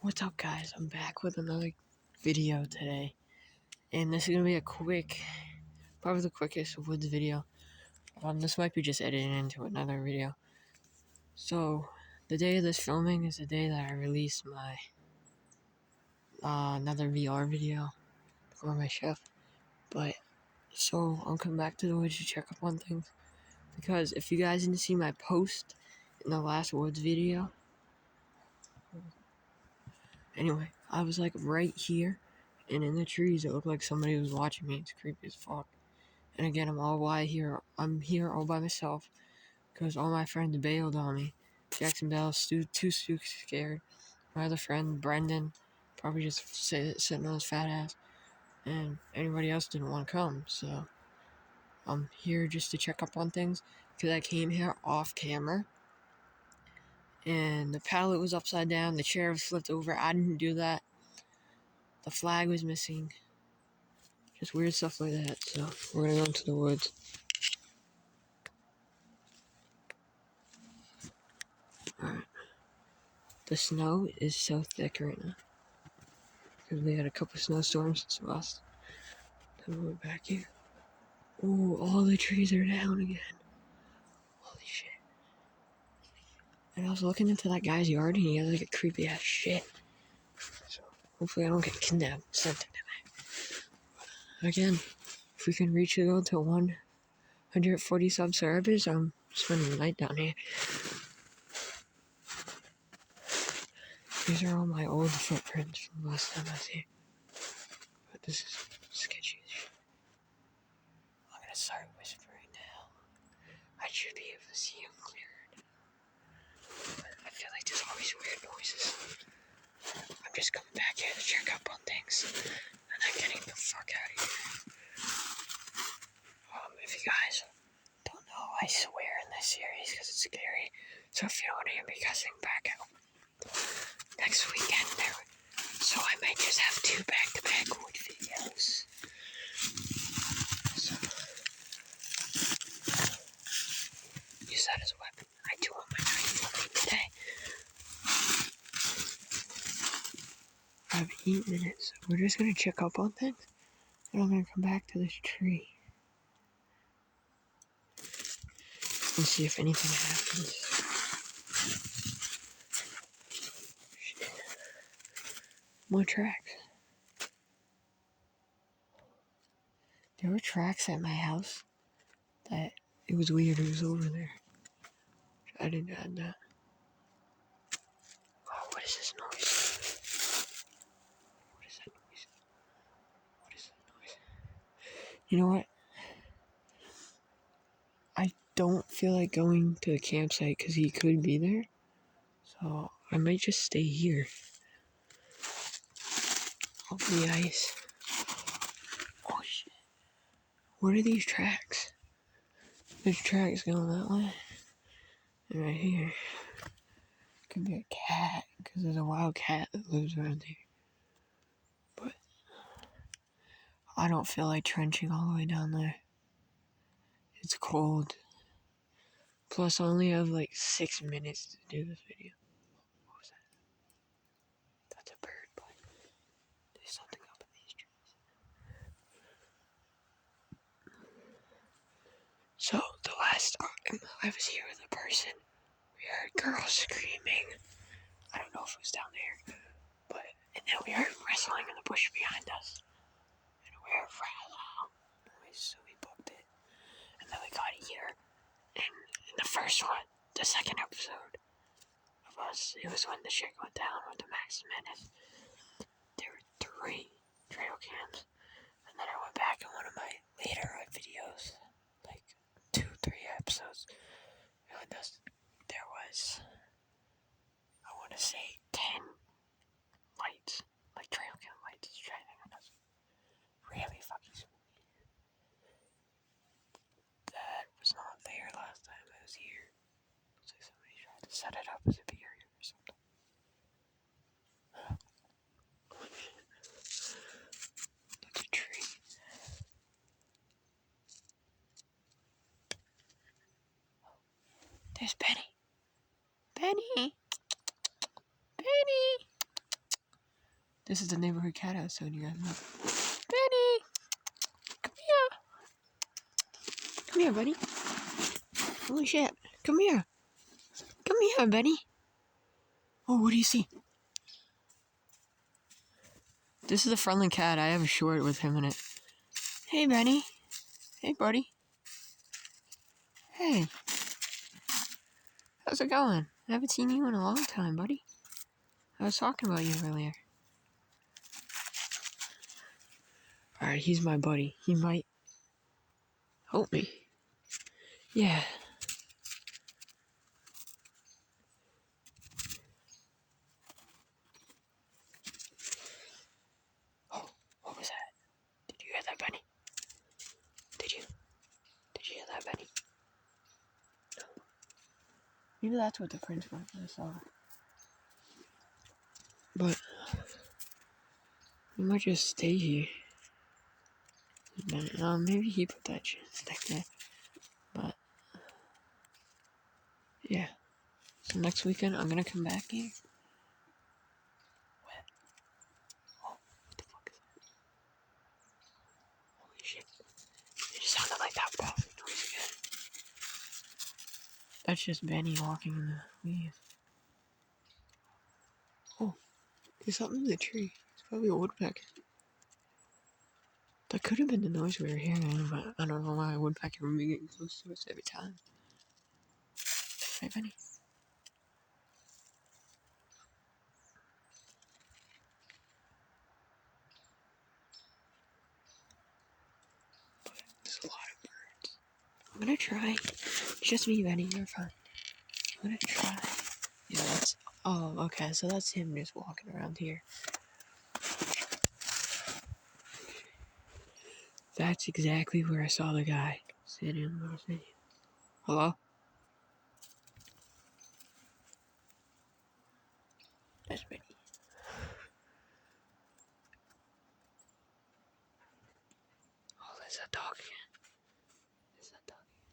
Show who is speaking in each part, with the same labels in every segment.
Speaker 1: What's up, guys? I'm back with another video today, and this is gonna be a quick, probably the quickest woods video. This might be just editing into another video. So, the day of this filming is the day that I release my another VR video for my chef. But so I'll come back to the woods to check up on things, because if you guys didn't see my post in the last woods video, anyway, I was like right here, and in the trees it looked like somebody was watching me. It's creepy as fuck. And again, I'm here all by myself because all my friends bailed on me. Jackson Bell's too scared. My other friend, Brendan, probably just sitting on his fat ass. And anybody else didn't want to come, so I'm here just to check up on things because I came here off camera. And the pallet was upside down, the chair was flipped over. I didn't do that. The flag was missing. Just weird stuff like that. So we're gonna go into the woods. Alright. The snow is so thick right now, because we had a couple snowstorms since last time we were back here. Oh, all the trees are down again. Holy shit. And I was looking into that guy's yard, and he has like a creepy ass shit. So hopefully I don't get kidnapped, sent to him. Again, if we can reach to go to 140 subscribers, I'm spending the night down here. These are all my old footprints from last time I was here. But this is sketchy as shit. I'm gonna start whispering now. I should be able to see him clearer. I feel like there's always weird noises. I'm just coming back here to check up on things, and I'm getting the fuck out of here. If you guys don't know, I swear in this series because it's scary. So if you don't want to hear me cussing, back out. Next weekend, so I might just have 2 back-to-back wood videos. So, use that as a weapon. I do want my knife with me today. I have 8 minutes. We're just gonna check up on things, and I'm gonna come back to this tree and see if anything happens. Shit. More tracks. There were tracks at my house that it was weird. It was over there. I didn't add that. Oh, what is this noise? What is that noise? What is that noise? You know what? I don't feel like going to the campsite because he could be there. So I might just stay here. Off the ice. Oh shit. What are these tracks? There's tracks going that way. And right here. Could be a cat, because there's a wild cat that lives around here. But I don't feel like trenching all the way down there. It's cold. Plus I only have like 6 minutes to do this video. What was that? That's a bird, but there's something up in these trees. So the last time I was here with a person, we heard girls screaming. I don't know if it was down there, and then we heard wrestling in the bush behind us. And we heard loud noise, so we booked it. And then we got here, and in the first one, the second episode of us, it was when the shit went down with the Max Menace. There were 3 trail cams, and then I went back in one of my later videos, like 2-3 episodes, and there was, I want to say 10 lights, like trail cam lights shining on us. Really fucking spooky. That was not there last time I was here. Looks like somebody tried to set it up as a barrier or something. Look at the tree. There's Benny. Benny! Benny! This is the neighborhood cat house, so you guys know. Benny! Come here! Come here, buddy. Holy shit. Come here. Come here, Benny. Oh, what do you see? This is a friendly cat. I have a short with him in it. Hey, Benny. Hey, buddy. Hey. How's it going? I haven't seen you in a long time, buddy. I was talking about you earlier. Alright, he's my buddy. He might help me. Yeah. Oh, what was that? Did you hear that, Benny? Did you? Did you hear that, Benny? No. Maybe that's what the prince saw. But we might just stay here. Maybe he put that stick there. But yeah. So next weekend I'm gonna come back here. What? Oh, what the fuck is that? Holy shit. It just sounded like that popping noise again. That's just Benny walking in the leaves. Oh, there's something in the tree. It's probably a woodpecker. That could have been the noise we were hearing, but I don't know why a woodpecker would be getting close to us every time. Right, Benny? But there's a lot of birds. I'm gonna try. It's just me, Benny. You're fine. I'm gonna try. Yeah, that's. Oh, okay. So that's him just walking around here. That's exactly where I saw the guy sitting in the little thing. Hello? That's Benny. Oh, there's that dog again. There's that dog again.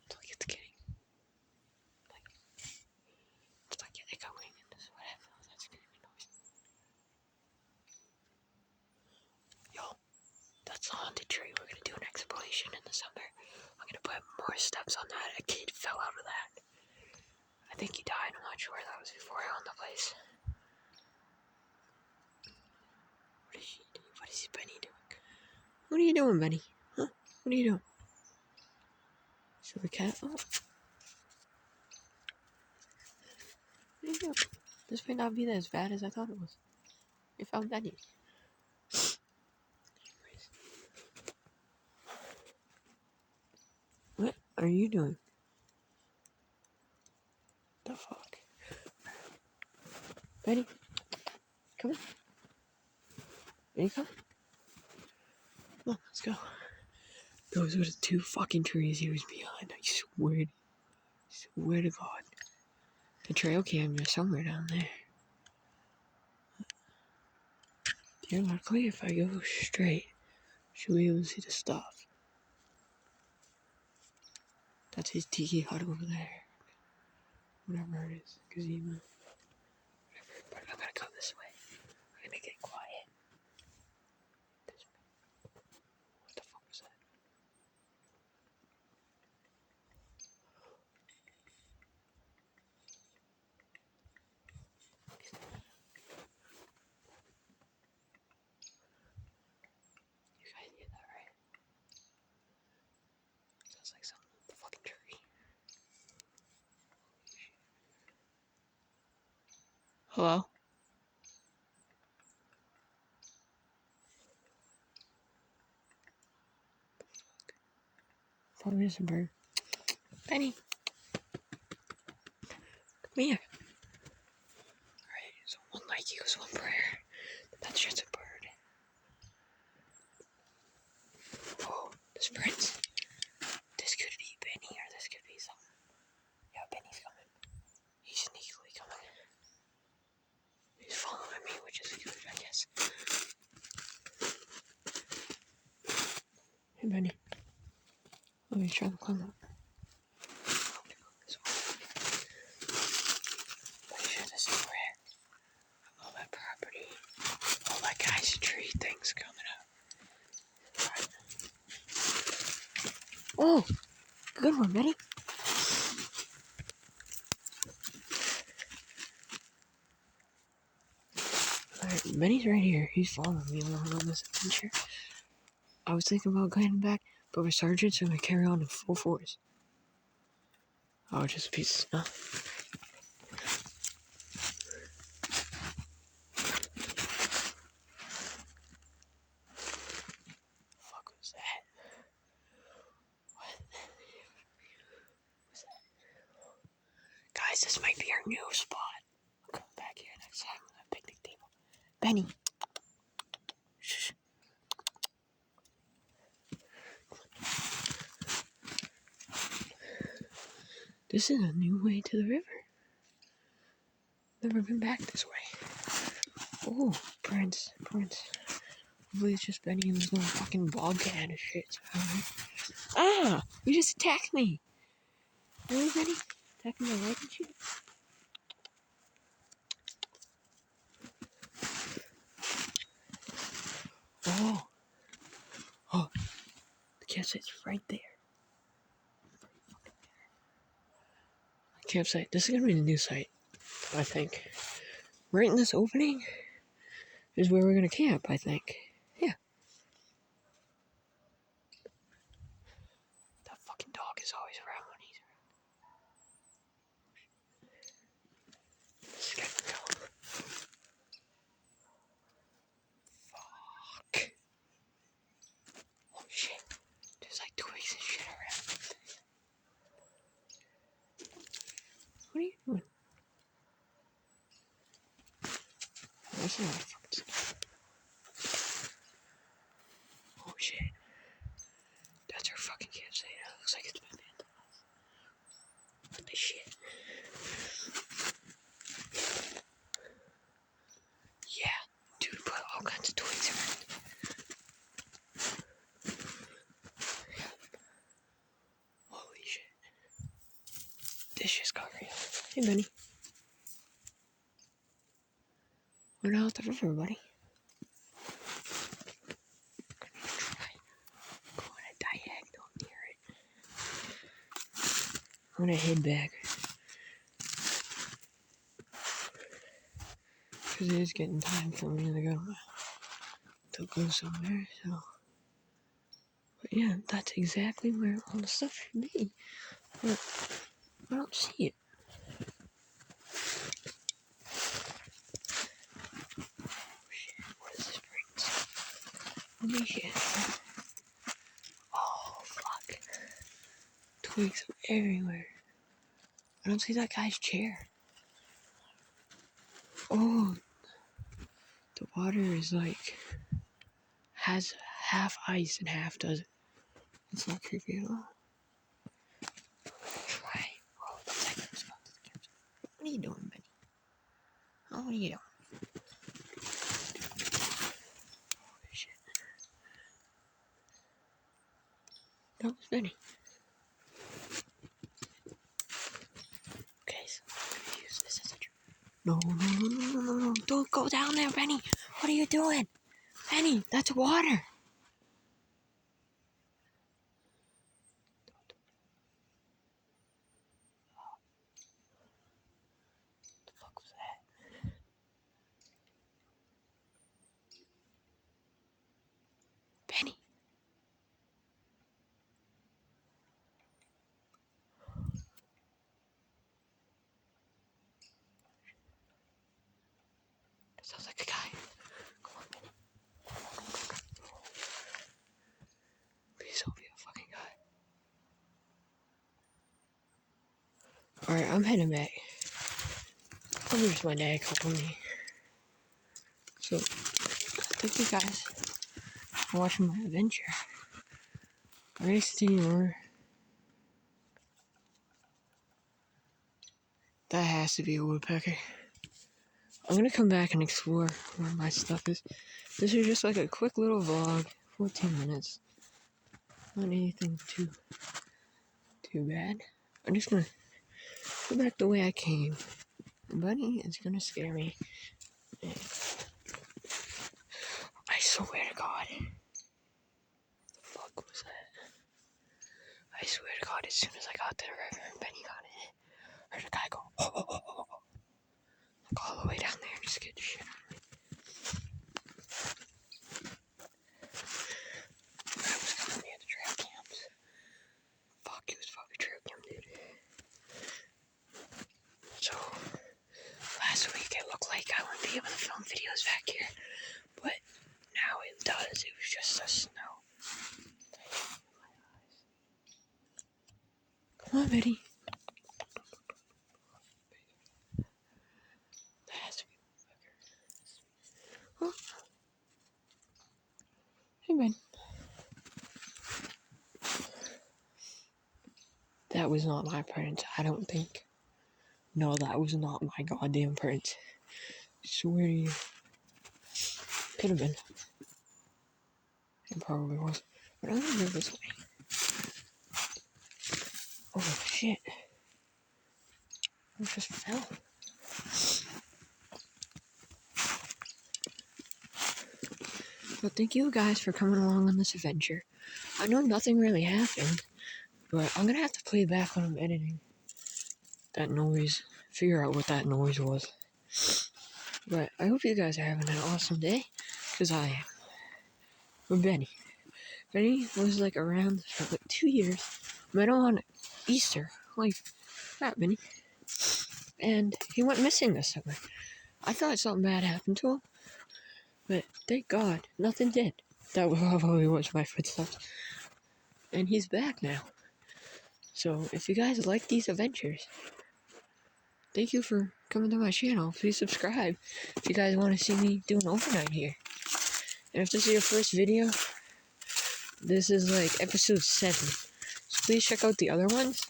Speaker 1: It's like it's getting. It's like echoing and this whatever. That's screaming noise. Yo, that's the haunted tree. We're gonna do an exploration in the summer. I'm gonna put more steps on that. A kid fell out of that. I think he died. I'm not sure. That was before I owned the place. What is Benny doing? What are you doing, Benny? Huh? What are you doing? So the cat. Oh. What are you doing? This might not be as bad as I thought it was. We found Benny. What are you doing? The fuck? Benny? Come on. Benny, come. Come on, let's go. Those were the two fucking trees he was behind. I swear to God. The trail cam is somewhere down there. Theoretically, if I go straight, should be able to see the stuff. That's his tiki hut over there. Whatever it is, gazebo. Whatever, but I'm gonna go this way. I'm gonna get quiet. What the fuck was that? You guys hear that, right? Sounds like something with the fucking tree. Hello? Probably just a bird. Benny! Come here. Alright, so one like equals one prayer. That's just a bird. Oh, this bird's. This could be Benny or this could be something. Yeah, Benny's coming. He's sneakily coming. He's following me, which is good, I guess. Hey, Benny. Oh, he's trying to climb up. Good one, Benny. Alright, Benny's right here. He's following me along on this adventure. I was thinking about going back, but with Sergeant's gonna carry on in full force. Oh, just a piece of snow. Fuck was that? What was that? Guys, this might be our new spot. I'll come back here next time with a picnic table. Benny. Shh. This is a new way to the river. Never been back this way. Oh, Prince. Hopefully it's just Benny and there's no fucking bobcat and shit. Ah! You just attacked me! Really, Benny? Attacking my leg and shit? Oh, the campsite's right there. Campsite. This is gonna be the new site, I think. Right in this opening is where we're gonna camp, I think. Yeah. That fucking dog is always around when he's around. This is gonna go. Fuck. Oh shit. There's like twigs and shit around. What are you doing? This is not fucking stuff. Oh shit. That's our fucking campsite. It looks like it's been vandalized. What the shit? Yeah, dude, put all kinds of twigs around. Holy shit. This just got real. Hey, Benny. We're now at the river, buddy. I'm gonna try going a diagonal near it. I'm gonna head back. Because it is getting time for me to go somewhere, so. But yeah, that's exactly where all the stuff should be. But I don't see it. What is this brings? Holy shit. Oh, fuck. Twigs everywhere. I don't see that guy's chair. Oh, the water is like, has half ice and half doesn't. It's not creepy at all. Try. Oh, that's like this. What are you doing, Benny? Oh, what are you doing? Holy shit. That was Benny. Okay, so I'm gonna use this as a trick. No. Don't go down there, Benny. What are you doing? Benny, that's water. What the fuck was that? Benny. That sounds like a guy. Come on, Benny. Please don't be a fucking guy. Alright, I'm heading back. I wish my dad called me. So, thank you guys for watching my adventure. I'm gonna continue on. That has to be a woodpecker. I'm gonna come back and explore where my stuff is. This is just like a quick little vlog, 14 minutes. Not anything too bad. I'm just gonna go back the way I came. Bunny is gonna scare me. I swear to God. What the fuck was that? I swear to God, God, as soon as I got to the river and Benny got in it, I heard a guy go, oh. Like all the way down there, just get the shit out of me. I was coming near the trail cams. Fuck, it was fucking trail cam, dude. So, last week it looked like I wouldn't be able to film videos back here, but now it does. It was just the snow. Come on, Betty. That has to be a fucker. Oh. Hey, man. That was not my prints, I don't think. No, that was not my goddamn prints. Swear to you. Could have been. It probably was. But I'm gonna go this way. Oh, shit. I just fell. But thank you guys for coming along on this adventure. I know nothing really happened, but I'm gonna have to play back when I'm editing that noise, figure out what that noise was. But I hope you guys are having an awesome day, because I am. With Benny. Benny was like around for like 2 years. Met him on Easter. Like that, Benny. And he went missing this summer. I thought something bad happened to him, but thank God, nothing did. That probably was my footsteps. And he's back now. So if you guys like these adventures, thank you for coming to my channel. Please subscribe if you guys want to see me do an overnight here. And if this is your first video, this is like episode 7. So please check out the other ones,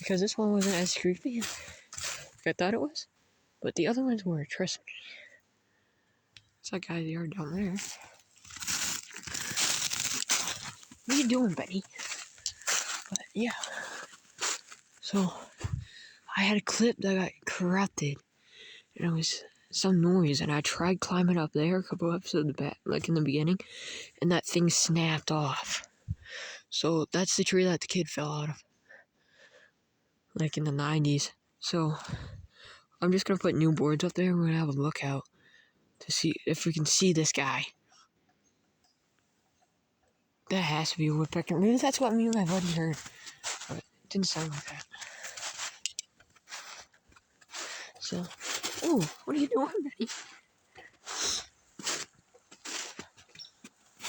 Speaker 1: because this one wasn't as creepy as I thought it was. But the other ones were, trust me. It's that guy's yard down there. What are you doing, Betty? But yeah. So I had a clip that got corrupted, and it was some noise, and I tried climbing up there a couple episodes back, like in the beginning, and that thing snapped off. So that's the tree that the kid fell out of, like in the 90s. So I'm just gonna put new boards up there, and we're gonna have a lookout to see if we can see this guy. That has to be a woodpecker. Maybe that's what me and my buddy heard, but it didn't sound like that. So, oh, what are you doing, Betty?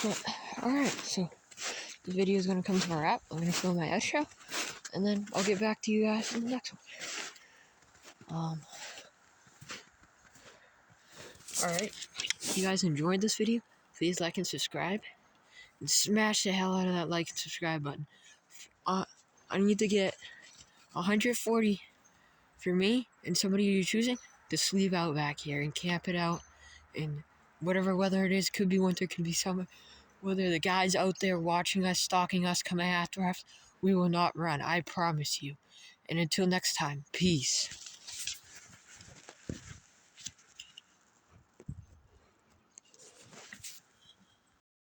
Speaker 1: But, alright, so the video is going to come to a wrap. I'm going to film my outro, and then I'll get back to you guys in the next one. Alright, if you guys enjoyed this video, please like and subscribe, and smash the hell out of that like and subscribe button. I need to get 140 for me and somebody you're choosing to sleep out back here and camp it out in whatever weather it is. Could be winter, could be summer. Whether the guys out there watching us, stalking us, coming after us, we will not run, I promise you. And until next time, peace.